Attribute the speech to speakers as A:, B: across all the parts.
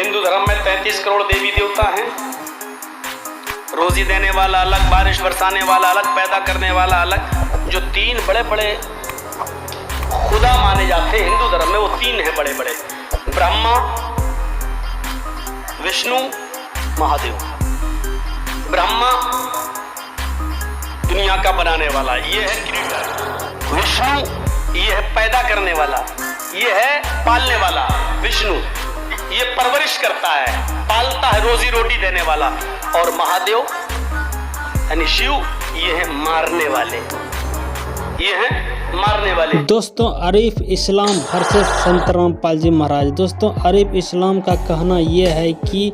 A: हिंदू धर्म में 33 करोड़ देवी देवता हैं। रोजी देने वाला अलग, बारिश बरसाने वाला अलग, पैदा करने वाला अलग। जो 3 बड़े बड़े खुदा माने जाते हैं हिंदू धर्म में, वो 3 हैं बड़े बड़े, ब्रह्मा, विष्णु, महादेव। ब्रह्मा दुनिया का बनाने वाला, ये है क्रिएटर। विष्णु ये है पैदा करने वाला, ये है पालने वाला। विष्णु ये परवरिश करता है, पालता है, रोजी रोटी देने वाला। और महादेव यानी शिव ये है मारने वाले, ये है मारने वाले।
B: दोस्तों आरिफ इस्लाम वर्सेस संत रामपाल जी महाराज। दोस्तों आरिफ इस्लाम का कहना यह है कि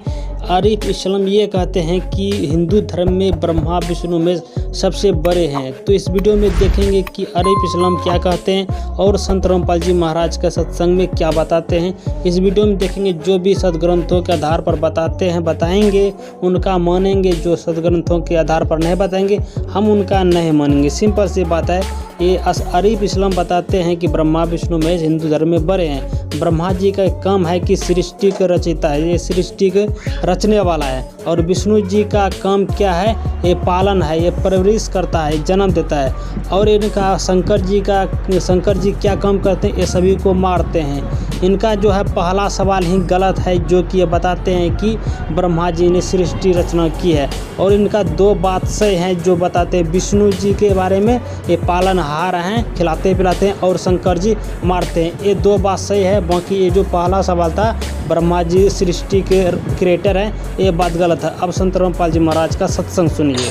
B: आरिफ इस्लाम ये कहते हैं कि हिंदू धर्म में ब्रह्मा विष्णु में सबसे बड़े हैं। तो इस वीडियो में देखेंगे कि आरिफ इस्लाम क्या कहते हैं और संत रामपाल जी महाराज का सत्संग में क्या बताते हैं। इस वीडियो में देखेंगे जो भी सदग्रंथों के आधार पर बताते हैं बताएंगे, उनका मानेंगे। जो सदग्रंथों के आधार पर नहीं बताएंगे हम उनका नहीं मानेंगे। सिंपल सी बात है। ये आरिफ इस्लाम बताते हैं कि ब्रह्मा विष्णु महेश हिंदू धर्म में बड़े हैं। ब्रह्मा जी का काम है कि सृष्टि का रचयिता है, ये सृष्टि के रचने वाला है। और विष्णु जी का काम क्या है, ये पालन है, ये परवरिश करता है, जन्म देता है। और इनका शंकर जी क्या काम करते हैं, ये सभी को मारते हैं। इनका जो है पहला सवाल ही गलत है, जो कि ये बताते हैं कि ब्रह्मा जी ने सृष्टि रचना की है। और इनका 2 बात सही है जो बताते हैं। विष्णु जी के बारे में ये पालनहार हैं, खिलाते पिलाते हैं, और शंकर जी मारते हैं। ये 2 बात सही है। बाकी ये जो पहला सवाल था ब्रह्मा जी सृष्टि के क्रिएटर हैं, ये बात गलत है। अब संत रामपाल जी महाराज का सत्संग सुनिए।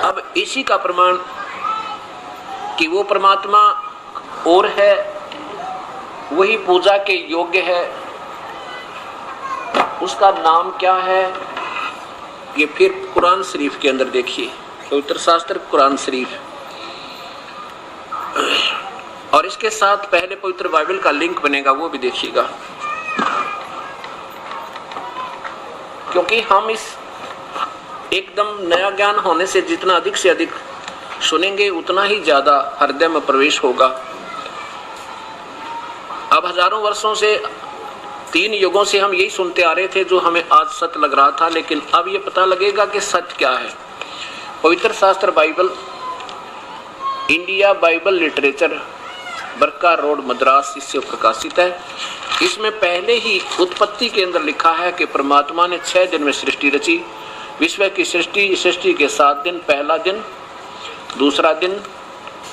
C: अब इसी का प्रमाण कि वो परमात्मा और है, वही पूजा के योग्य है, उसका नाम क्या है, ये फिर कुरान शरीफ के अंदर देखिए, पवित्र शास्त्र कुरान शरीफ। और इसके साथ पहले पवित्र बाइबल का लिंक बनेगा, वो भी देखिएगा। क्योंकि हम इस एकदम नया ज्ञान होने से जितना अधिक से अधिक सुनेंगे उतना ही ज्यादा हृदय में प्रवेश होगा। अब हजारों वर्षों से, 3 युगों से हम यही सुनते आ रहे थे जो हमें आज सत्य लग रहा था, लेकिन अब ये पता लगेगा कि सत्य क्या है। पवित्र शास्त्र बाइबल, इंडिया बाइबल लिटरेचर, बरका रोड मद्रास, इससे प्रकाशित है। इसमें पहले ही उत्पत्ति के अंदर लिखा है कि परमात्मा ने 6 दिन में सृष्टि रची। विश्व की सृष्टि के 7 दिन, पहला दिन, दूसरा दिन,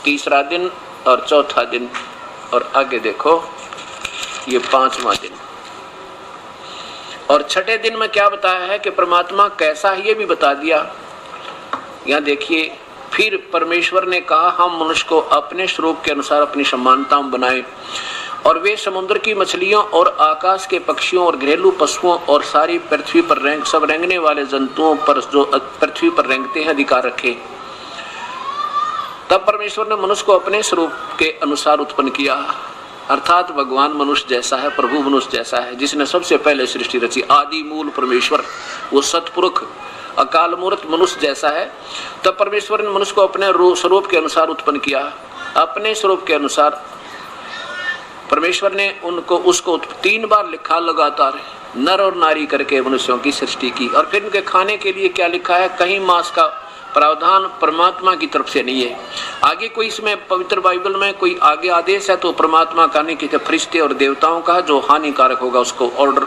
C: तीसरा दिन और चौथा दिन। और आगे देखो ये 5वां दिन। और छठे दिन में क्या बताया है कि परमात्मा कैसा है, ये भी बता दिया। यहाँ देखिए, फिर परमेश्वर ने कहा हम मनुष्य को अपने स्वरूप के अनुसार अपनी समानता में बनाए, और वे समुद्र की मछलियों और आकाश के पक्षियों और घरेलू पशुओं और सारी पृथ्वी पर सब रेंगने वाले जंतुओं पर जो पृथ्वी पर रेंगते हैं अधिकार रखे। तब परमेश्वर ने मनुष्य को अपने स्वरूप के अनुसार उत्पन्न किया, अर्थात भगवान मनुष्य जैसा है, प्रभु मनुष्य जैसा है, जिसने सबसे पहले सृष्टि रची। आदि मूल परमेश्वर, वो सतपुरुष अकाल मूर्त मनुष्य जैसा है। तब परमेश्वर ने मनुष्य को अपने स्वरूप के अनुसार उत्पन्न किया। अपने स्वरूप के अनुसार परमेश्वर ने उसको 3 बार लिखा लगातार, नर और नारी करके मनुष्यों की सृष्टि की। और फिर उनके खाने के लिए क्या लिखा है, कहीं मांस का प्रावधान परमात्मा की तरफ से नहीं है। आगे कोई इसमें पवित्र बाइबल में कोई आगे आदेश है तो परमात्मा का नहीं, कि फरिश्ते और देवताओं का जो हानिकारक होगा उसको ऑर्डर,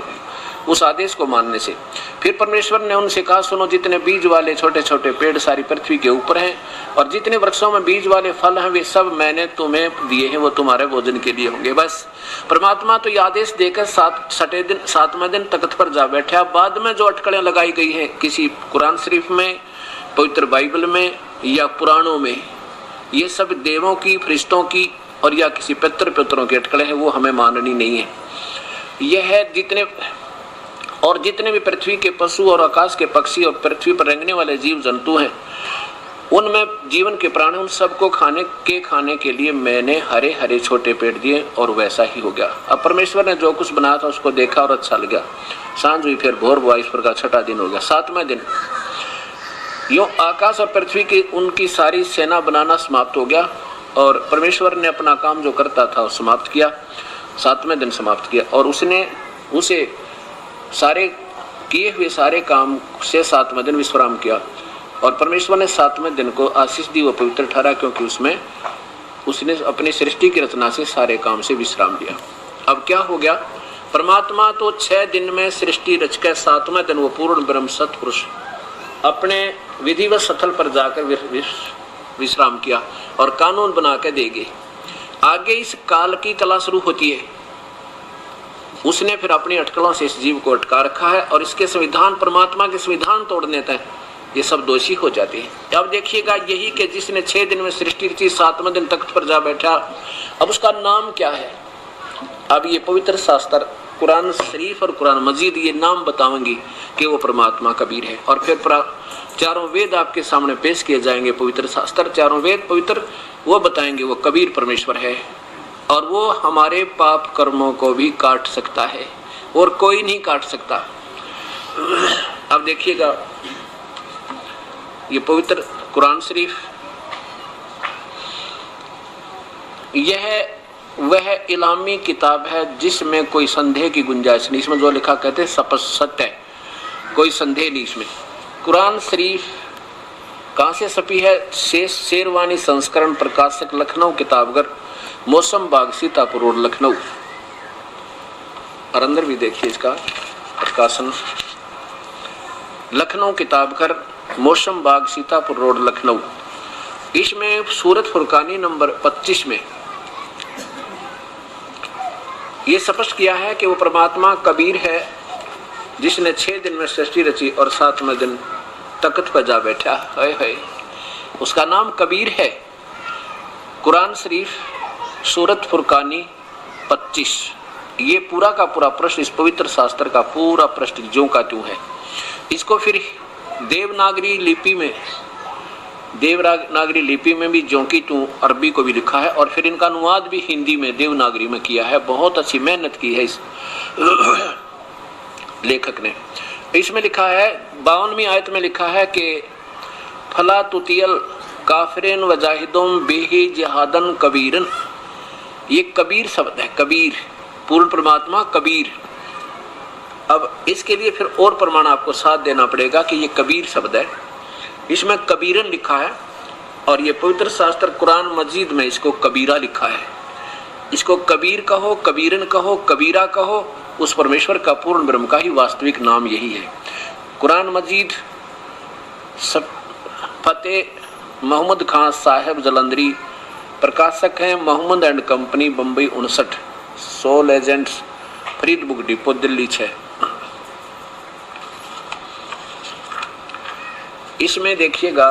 C: उस आदेश को मानने से। फिर परमेश्वर ने उनसे कहा सुनो, जितने बीज वाले छोटे छोटे पेड़ सारी पृथ्वी के ऊपर हैं और जितने वृक्षों में बीज वाले फल हैं वे सब मैंने तुम्हें दिए हैं, वो तुम्हारे भोजन के लिए होंगे। बस परमात्मा तो ये आदेश देकर 7वें दिन तख्त पर जा बैठा। बाद में जो अटकलें लगाई गई है किसी कुरान शरीफ में, पवित्र बाइबल में या पुराणों में, ये सब देवों की, फरिश्तों की और या किसी पितरों की अटकलें हैं, वो हमें माननी नहीं है। यह है जितने भी पृथ्वी के पशु और आकाश के पक्षी और पृथ्वी पर रेंगने वाले जीव जंतु हैं, उनमें जीवन के प्राणी, उन सबको खाने के लिए मैंने हरे हरे छोटे पेड़ दिए और वैसा ही हो गया। अब परमेश्वर ने जो कुछ बनाया था उसको देखा और अच्छा लगा। सांझ हुई, फिर भोर हुआ, ईश्वर का 6वां दिन हो गया। 7वें दिन यूं आकाश और पृथ्वी की उनकी सारी सेना बनाना समाप्त हो गया और परमेश्वर ने अपना काम जो करता था वो समाप्त किया। 7वें दिन समाप्त किया और उसने उसे सारे किए हुए सारे काम से 7वें दिन विश्राम किया, और परमेश्वर ने 7वें दिन को आशीष दी, वो पवित्र ठहरा, क्योंकि उसमें उसने अपनी सृष्टि की रचना से सारे काम से विश्राम लिया। अब क्या हो गया, परमात्मा तो 6 दिन में सृष्टि रचकर 7वें दिन वो पूर्ण ब्रह्म सत्पुरुष अपने विधिवत स्थल पर जाकर विश्राम किया और कानून बना के देंगे। आगे इस काल की कला शुरू होती है, उसने फिर अपनी अटकलों से इस जीव को अटका रखा है, और इसके संविधान, परमात्मा के संविधान तोड़ने तक ये सब दोषी हो जाते हैं। अब देखिएगा, यही कि जिसने 6 दिन में सृष्टि रची, 7वें दिन तख्त पर जा बैठा, अब उसका नाम क्या है। अब ये पवित्र शास्त्र कुरान शरीफ और कुरान मजीद ये नाम बताएंगी कि वो परमात्मा कबीर है, और फिर चारों वेद आपके सामने पेश किए जाएंगे। पवित्र शास्त्र, चारों वेद पवित्र, वो बताएंगे वो कबीर परमेश्वर है, और वो हमारे पाप कर्मों को भी काट सकता है और कोई नहीं काट सकता। अब देखिएगा, ये पवित्र कुरान शरीफ, यह वह इलामी किताब है जिसमें कोई संदेह की गुंजाइश नहीं। इसमें जो लिखा कहते हैं सब सत्य है, कोई संदेह नहीं इसमें। कुरान शरीफ कहाँ से छपी है? शेरवानी संस्करण, प्रकाशक लखनऊ, किताबघर, मौसम बाग, सीतापुर रोड, लखनऊ। और अंदर भी देखिए इसका प्रकाशन, लखनऊ, किताबघर, मौसम बाग, सीतापुर रोड, लखनऊ। इसमें सूरत फुरकानी नंबर 25 में ये स्पष्ट किया है कि वो परमात्मा कबीर है, जिसने 6 दिन में सृष्टि रची और 7वें दिन तख्त पर जा बैठा। है उसका नाम कबीर है। कुरान शरीफ सूरत फुरकानी 25, ये पूरा का पूरा प्रश्न, इस पवित्र शास्त्र का पूरा प्रश्न ज्यों का त्यों है। इसको फिर देवनागरी लिपि में भी ज्यों की त्यों अरबी को भी लिखा है, और फिर इनका अनुवाद भी हिंदी में देवनागरी में किया है। बहुत अच्छी मेहनत की है इस लेखक ने। इसमें लिखा है, 52वीं आयत में लिखा है कि फला तुतियल काफिरिन वजाहिदुम बिही जिहादन कबीरन। ये कबीर शब्द है, कबीर, पूर्ण परमात्मा कबीर। अब इसके लिए फिर और प्रमाण आपको साथ देना पड़ेगा कि ये कबीर शब्द है, इसमें कबीरन लिखा है, और ये पवित्र शास्त्र कुरान मजीद में इसको कबीरा लिखा है। इसको कबीर कहो, कबीरन कहो, कबीरा कहो, उस परमेश्वर का पूर्ण ब्रह्म का ही वास्तविक नाम यही है। कुरान मजीद फतेह मोहम्मद खान साहब जलंधरी, प्रकाशक हैं Mohammad and company, Bombay 59, 100 legends, Farid book depot, Delhi 6। इसमें देखिएगा,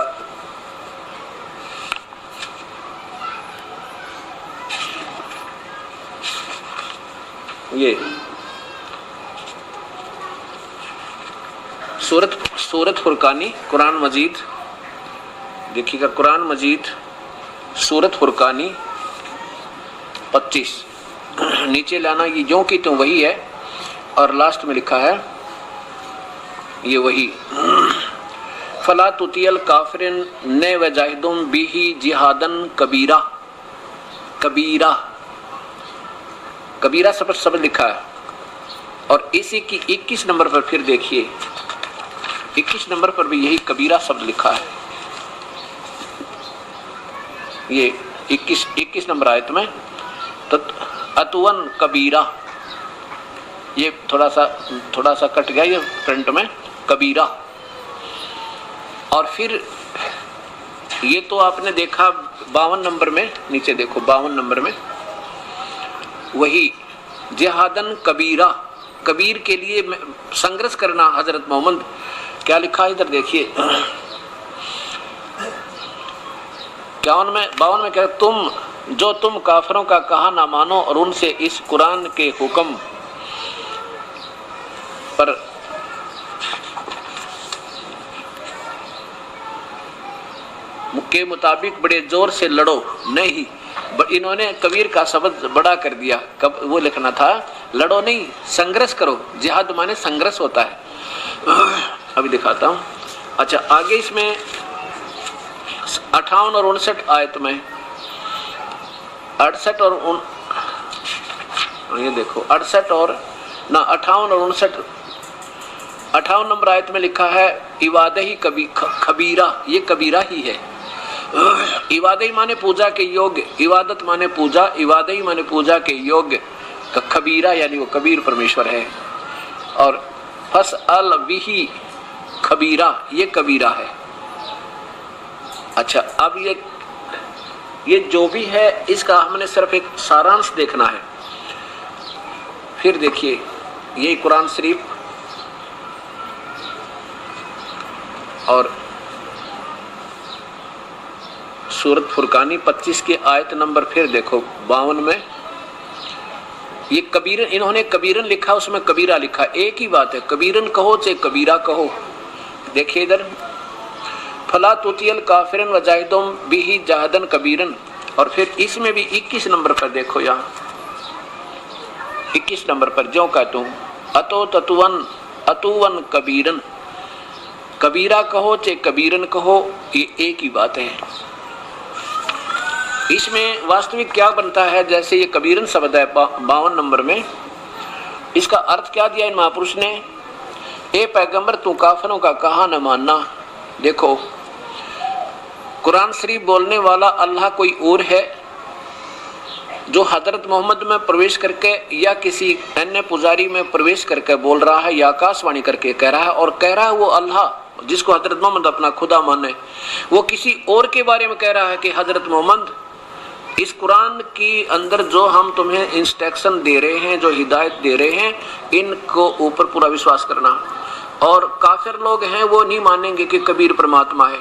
C: ये सूरत फुरकानी कुरान मजीद, देखिएगा कुरान मजीद सूरत फुरकानी 25, नीचे लाना, ये ज्यों की त्यों वही है, और लास्ट में लिखा है ये वही, फला तुतियल काफिरिन ने वजाहिदुम बिही जिहादन कबीरा। कबीरा, कबीरा शब्द लिखा है, और इसी की 21 नंबर पर फिर देखिए, 21 नंबर पर भी यही कबीरा शब्द लिखा है। ये 21 नंबर आयत में अतुवन कबीरा, ये थोड़ा सा कट गया ये प्रिंट में, कबीरा। और फिर ये तो आपने देखा 52 नंबर में, नीचे देखो 52 नंबर में वही जिहादन कबीरा, कबीर के लिए संघर्ष करना। हजरत मोहम्मद क्या लिखा है इधर देखिए, 52 में कह, तुम काफिरों का कहा ना मानो और उनसे इस कुरान के हुक्म पर के मुताबिक बड़े जोर से लड़ो नहीं। इन्होंने कबीर का शब्द बड़ा कर दिया, कब वो लिखना था लड़ो नहीं, संघर्ष करो। जिहाद माने संघर्ष होता है। अभी दिखाता हूँ। अच्छा, आगे इसमें 58 और 59 आयत में 68 और ये देखो 68 और 58 और 59 58 नंबर आयत में लिखा है इबादत ही खबीरा, ये कबीरा ही है। इबादत माने पूजा के योग्य, इबादत माने पूजा, इबादत ही माने पूजा के योग्य का खबीरा यानी वो कबीर परमेश्वर है। और फस अल बिही खबीरा, ये कबीरा है। अच्छा, अब ये जो भी है इसका हमने सिर्फ एक सारांश देखना है। फिर देखिए ये कुरान शरीफ और सूरत फुरकानी 25 की आयत नंबर फिर देखो 52 में ये कबीरन, इन्होंने कबीरन लिखा, उसमें कबीरा लिखा, एक ही बात है, कबीरन कहो चाहे कबीरा कहो। देखिए इधर फला तुतियल काफिरन वजाहिदुम बिही जहदन कबीरन, और फिर इसमें भी 21 नंबर पर देखो, यहाँ 21 नंबर पर जो कहता हूं अतो ततुवन अतुवन कबीरन, कबीरा कहो चाहे कबीरन कहो, ये एक ही बात है। इसमें वास्तविक क्या बनता है, जैसे ये कबीरन शब्द है 52 नंबर में, इसका अर्थ क्या दिया इन महापुरुष ने, ए पैगंबर तू काफिरों का कहा न मानना। देखो कुरान शरीफ बोलने वाला अल्लाह कोई और है, जो हजरत मोहम्मद में प्रवेश करके या किसी अन्य पुजारी में प्रवेश करके बोल रहा है या आकाशवाणी करके कह रहा है, और कह रहा है वो अल्लाह जिसको हजरत मोहम्मद अपना खुदा माने, वो किसी और के बारे में कह रहा है कि हजरत मोहम्मद इस कुरान की अंदर जो हम तुम्हें इंस्ट्रक्शन दे रहे हैं, जो हिदायत दे रहे हैं, इनको ऊपर पूरा विश्वास करना। और काफिर लोग हैं वो नहीं मानेंगे कि कबीर परमात्मा है,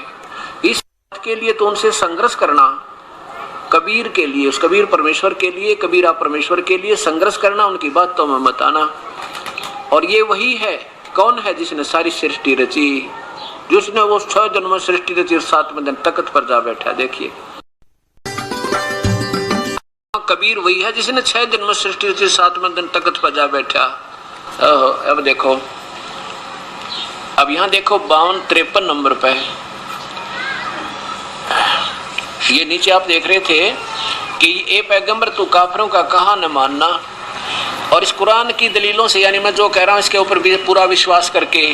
C: इस बात के लिए तो उनसे संघर्ष करना, कबीर के लिए, उस कबीर परमेश्वर के लिए, कबीरा परमेश्वर के लिए संघर्ष करना, उनकी बातों में मत आना। और ये वही है, कौन है जिसने सारी सृष्टि रची, जिसने वो 6 दिन में सृष्टि रची और 7वें दिन तख्त पर जा बैठा। देखिए कबीर वही है जिसने 6 दिन में सृष्टि रची, 7वें दिन तख्त पर जा बैठा। अब देखो, अब यहाँ देखो 52-53 नंबर पे ये नीचे आप देख रहे थे कि ए पैगंबर तू काफिरों का कहा न मानना, और इस कुरान की दलीलों से, यानी मैं जो कह रहा हूँ इसके ऊपर भी पूरा विश्वास करके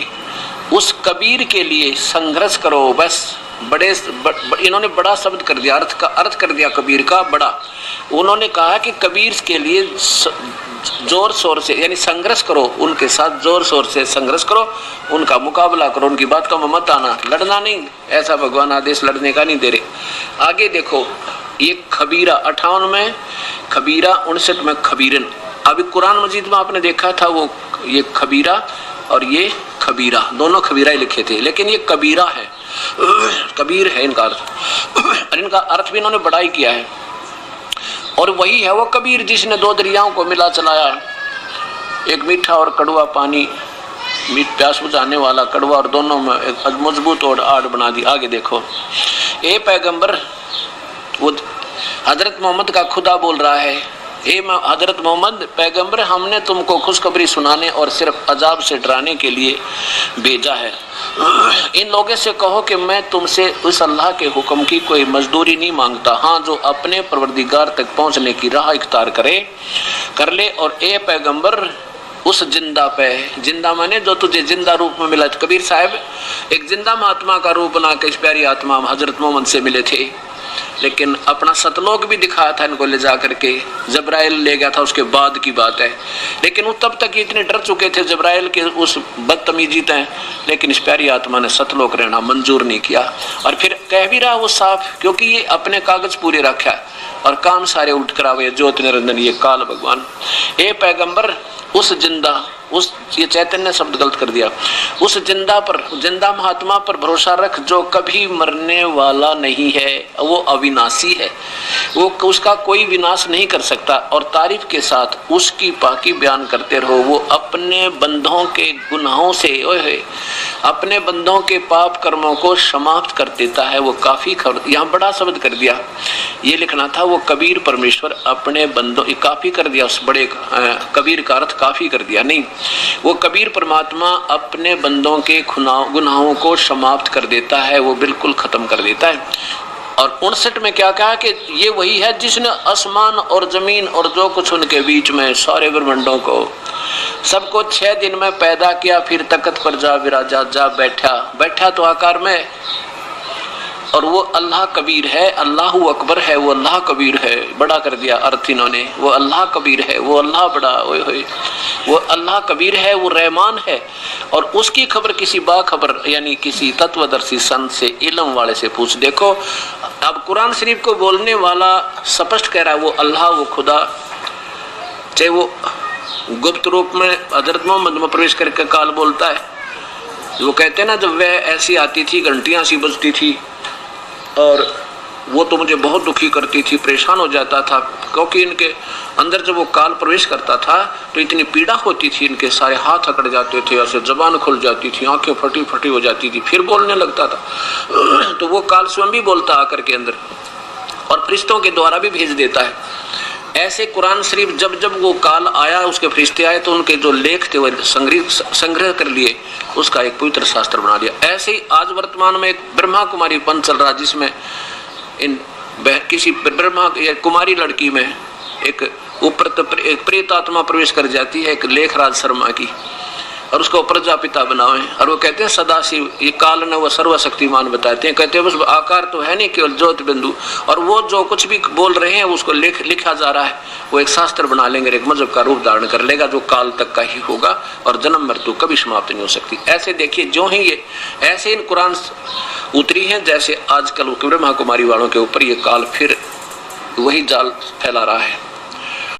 C: उस कबीर के लिए संघर्ष करो। बस इन्होंने बड़ा शब्द कर दिया, अर्थ कर दिया कबीर का बड़ा। उन्होंने कहा कि कबीर के लिए जोर शोर से यानी संघर्ष करो, उनके साथ जोर शोर से संघर्ष करो, उनका मुकाबला करो, उनकी बात का मत आना, लड़ना नहीं, ऐसा भगवान आदेश लड़ने का नहीं दे रहे। आगे देखो ये खबीरा 58 में खबीरा, 59 में खबीरन। अभी कुरान मजीद में आपने देखा था वो ये खबीरा और ये खबीरा, दोनों खबीरा ही लिखे थे, लेकिन ये कबीरा है, कबीर है इनका अर्थ, और इनका अर्थ भी इन्होंने बड़ा ही किया है। और वही है वो कबीर जिसने 2 दरियाओं को मिला चलाया, एक मीठा और कड़वा पानी, प्यास बुझाने वाला कड़वा, और दोनों में एक मजबूत और आड़ बना दी। आगे देखो ए पैगंबर, वो हजरत मोहम्मद का खुदा बोल रहा है, ए हजरत मोहम्मद पैगंबर, हमने तुमको खुशखबरी सुनाने और सिर्फ अजाब से डराने के लिए भेजा है। इन लोगों से कहो कि मैं तुमसे उस अल्लाह के हुक्म की कोई मजदूरी नहीं मांगता, हाँ जो अपने परवरदिगार तक पहुंचने की राह इख्तियार कर ले। और ए पैगंबर उस जिंदा पे, जिंदा माने जो तुझे जिंदा रूप में मिला। कबीर साहब एक जिंदा महात्मा का रूप बना के इस प्यारी आत्मा हजरत मोहम्मद से मिले थे, लेकिन अपना सतलोक भी दिखाया था इनको ले जा करके, जब्राइल ले गया था, उसके बाद की बात है। लेकिन वो तब तक इतने डर चुके थे जब्राइल के उस बदतमीजी तय, लेकिन इस प्यारी आत्मा ने सतलोक रहना मंजूर नहीं किया। और फिर कह भी रहा वो साफ, क्योंकि ये अपने कागज पूरे रखा और काम सारे उल्ट करावे, ज्योत निरंजन ये काल भगवान। ए पैगंबर उस जिंदा, उस ये चैतन्य शब्द गलत कर दिया, उस जिंदा पर, जिंदा महात्मा पर भरोसा रख जो कभी मरने वाला नहीं है, वो अविनाशी है, वो उसका कोई विनाश नहीं कर सकता। और तारीफ के साथ उसकी पाकी बयान करते रहो। वो अपने बंदों के गुनाहों से, अपने बंदों के पाप कर्मों को समाप्त कर देता है। वो काफी यहाँ बड़ा शब्द कर दिया, ये लिखना था वो कबीर परमेश्वर अपने बंदों, काफी कर दिया, उस बड़े कबीर का अर्थ काफी कर दिया नहीं, वो कबीर परमात्मा अपने बंदों के गुनाहों को समाप्त कर देता है, वो बिल्कुल खत्म कर देता है। और 59 में क्या कहा कि ये वही है जिसने आसमान और जमीन और जो कुछ उनके बीच में सारे ब्रह्मांडों को सबको 6 दिन में पैदा किया, फिर तख्त पर जा विराजा, जा बैठा तो आकार में। और वो अल्लाह कबीर है, अल्लाहु अकबर है, वो अल्लाह कबीर है, बड़ा कर दिया अर्थ इन्होंने। वो अल्लाह कबीर है, वो अल्लाह बड़ा, ओए होए, वो अल्लाह कबीर है, वो रहमान है। और उसकी खबर किसी बाखबर यानी किसी तत्वदर्शी संत से, इल्म वाले से पूछ देखो। अब कुरान शरीफ को बोलने वाला स्पष्ट कह रहा है वो अल्लाह, वो खुदा, चाहे वो गुप्त रूप में हजरत मोहम्मद में प्रवेश करके काल बोलता है। वो कहते हैं ना, जब वह ऐसी आती थी, घंटियां सी बजती थी और वो तो मुझे बहुत दुखी करती थी, परेशान हो जाता था, क्योंकि इनके अंदर जब वो काल प्रवेश करता था तो इतनी पीड़ा होती थी, इनके सारे हाथ अकड़ जाते थे, ऐसे जबान खुल जाती थी, आंखें फटी फटी हो जाती थी, फिर बोलने लगता था। तो वो काल स्वयं भी बोलता आकर के अंदर और फरिश्तों के द्वारा भी भेज देता है। ऐसे कुरान शरीफ जब जब वो काल आया, उसके फरिश्ते आए, तो उनके जो लेख थे वो संग्रह कर लिए, उसका एक पवित्र शास्त्र बना लिया। ऐसे ही आज वर्तमान में एक ब्रह्मा कुमारी पंथ चल रहा, जिसमें इन किसी ब्रह्मा कुमारी लड़की में एक ऊपर एक प्रेत आत्मा प्रवेश कर जाती है, एक लेखराज शर्मा की, और उसको प्रजापिता बनाए। और वो कहते हैं सदाशिव, ये काल न वो सर्वशक्तिमान बताते हैं। कहते हैं बस आकार तो है नहीं, केवल ज्योत बिंदु, और वो जो कुछ भी बोल रहे हैं उसको लिखा जा रहा है, वो एक शास्त्र बना लेंगे, एक मजहब का रूप धारण कर लेगा, जो काल तक का ही होगा और जन्म मृत्यु कभी समाप्त नहीं हो सकती। ऐसे देखिए, जो ही ये ऐसे इन कुरान उतरी हैं, जैसे आजकल ब्रह्मा कुमारी वालों के ऊपर ये काल फिर वही जाल फैला रहा है।